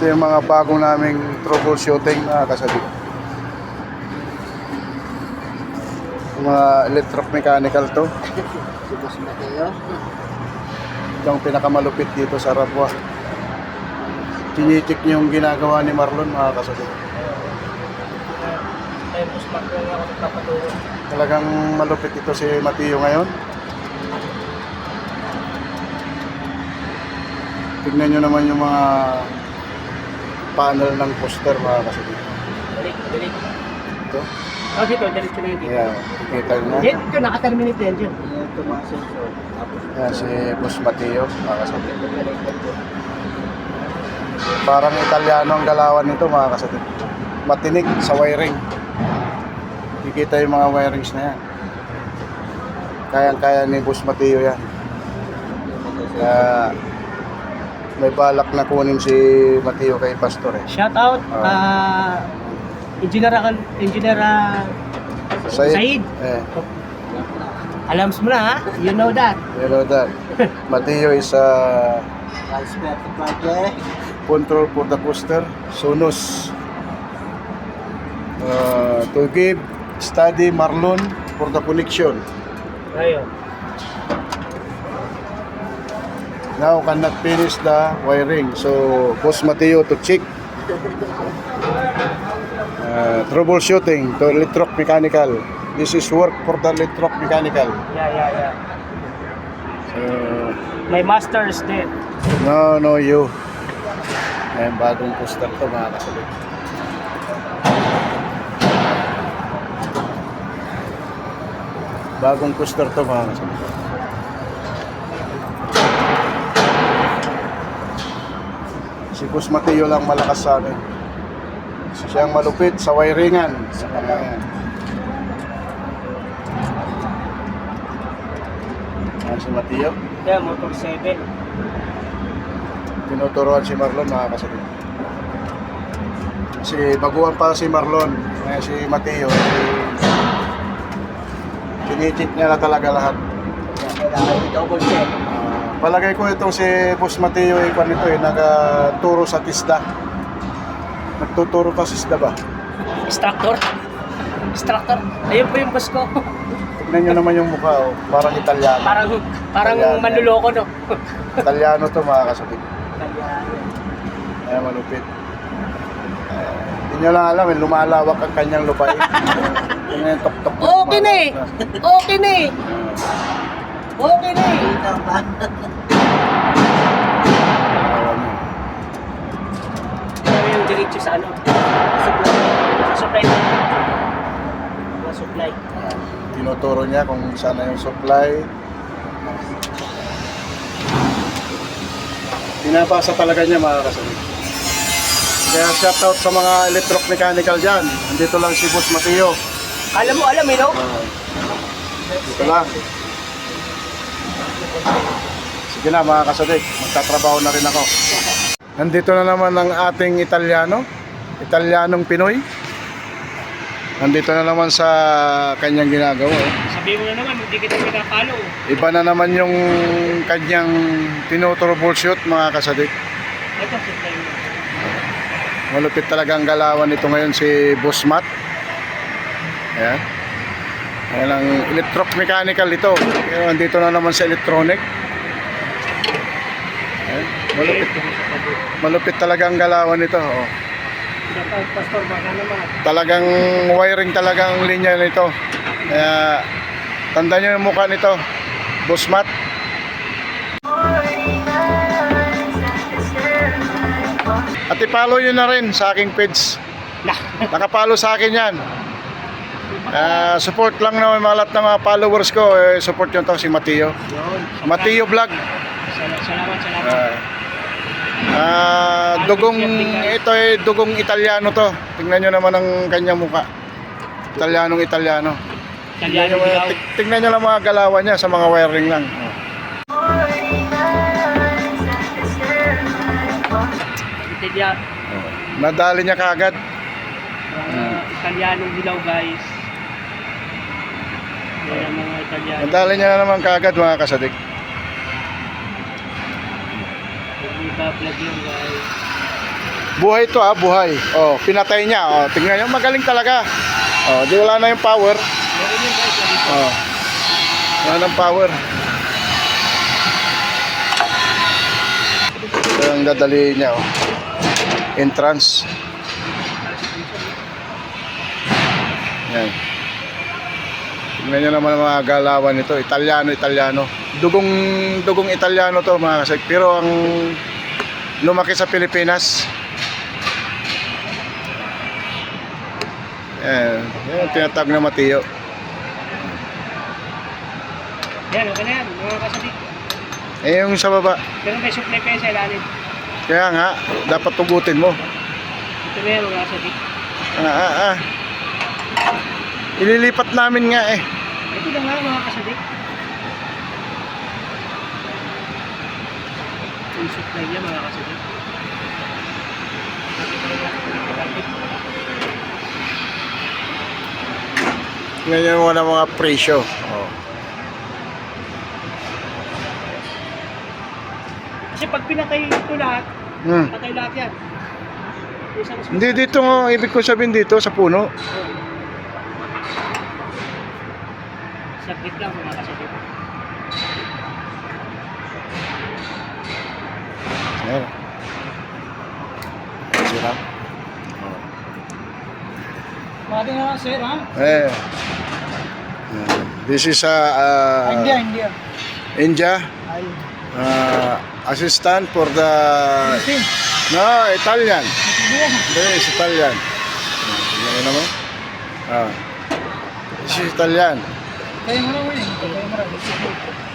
Ito yung mga bago naming troubleshooting na kasabi. Mga electromechanical to. Ito ang pinakamalupit dito sa Rabwa. Tinitik niyo yung ginagawa ni Marlon, mga kasabi. Talagang malupit ito si Mateo ngayon. Tignan nyo naman yung mga panel ng poster, mga kasabi. Balik. Ito. Oh, dito, diretso na yun dito. Ayan, kita nyo na. Dito, naka-terminate yan dyan. Ayan, si Boss Mateo, mga kasabi. Parang Italiano ang galawan nito, mga kasabi. Matinik sa wiring. Kikita yung mga wirings na yan. Kayang-kaya ni Boss Mateo yan. Kaya may balak na kunin si Mateo kay Pastor eh. Shout out, Engineer Said. Eh, Alams mo na ha, you know that. you know that. Mateo is control for the poster. Sonos. To give study Marlon for the connection. Ayun. Now cannot finish the wiring. So Boss Mateo to check. Troubleshooting to electromechanical. This is work for the electromechanical. Yeah. So, My master's din. no, you. Ayan, bagong poster to, mga kasalit. Bagong poster to, mga kasalit. Si Boss Mateo lang malakas sa akin. Siyang malupit sa wiringan. Ayan. Ayan si Mateo. Yeah, motor 7. Tinuturuan si Marlon, mga kasalit. Kasi baguhan pa si Marlon. Ayan si Mateo. Tinitik niya na talaga lahat. Double check. Palagay ko itong si Boss Mateo ay nito nagturo sa TISDA. Nagtuturo ka sa TISDA ba? Instructor. Ayun po yung boss ko. Tignan nyo naman yung mukha, oh. Parang Italiano. Parang Italiano. manluloko, no? Italiano to, mga kasabit. Italiano. Ay, malupit. Hindi nyo lang alam, lumalawak ang kanyang lupay. Tingnan yung tok-tok. Okay na eh. Ano yung diretso sa ano? Supply. Tinuturo niya kung saan na yung supply. Pinapasa talaga niya, mga kasabit. Kaya shoutout sa mga electromechanical dyan. Andito lang si Boss Mateo. Alam mo, eh, no? Dito lang. Sige na, mga kasadik, magtatrabaho na rin ako. Nandito na naman ang ating Italianong Pinoy. Nandito na naman sa kanyang ginagawa. Sabi mo na naman, hindi kita pinapalo. Iba na naman yung kanyang tinutroubleshoot, mga kasadik. Ito, supply mo. Malupit talaga ang galawan nito ngayon si Boss Matt. Ayan. Ayan ang electromechanical ito. Ayan, nandito na naman sa electronic. Ayan. Malupit talaga ang galawan nito. Oh. Pastor, baka naman. Talagang wiring talaga ang linya nito. Kaya tandaan nyo yung mukha nito, Boss Matt. At i-follow nyo na rin sa aking page. Nakapalo sa akin yan. Support lang na mga lahat ng mga followers ko. Support nyo to si Mateo. Mateo Vlog. Salamat. Dugong ito ay dugong Italiano to. Tingnan nyo naman ang kanyang mukha. Italiano. Italiano dilaw. Tingnan nyo lang mga galawan niya sa mga wiring lang. Italiano. Nadali niya kaagad. Italianong dilaw, guys. Yan ang mga Italiano. Nadali niya na naman kaagad, mga kasadik. Vlog yun, guys. Buhay to buhay. Oh, pinatay niya. Oh, tingnan niyo, magaling talaga. Oh, di wala na yung power. Meron yun guys. Dito. Oh. Wala nang power. Ito ang dadali niya, oh. Entrance. Yan. Tingnan niyo naman ang mga galawan nito. Italiano. Dugong Italiano to mga kasek. Pero ang lumaki sa Pilipinas. Yan. Yan ang tinatag na Mateo. Yan, okay na yan. Mga kasadik. Eh yung sa baba. Pero may supply pa yan sa ilalim. Kaya nga, dapat tugutin mo. Ito na yan, mga kasadik. Ililipat namin nga eh. Ito na nga, mga kasadik. Yung supply niya, mga kasadik. Ganyan mo na mga presyo. Oh. Kasi pag pinatay ito lahat, patay lahat yan. Isang Hindi dito nga, ibig ko sabihin dito sa puno. Saglit lang, mga kasadik. Ayan. Sira. Pwede nga, sir, ha? Eh. This is India. India. Ay. Assistant for the no Italian. This is Italian. Ano naman? This is Italian. Kaya mo na, Kaya mo na.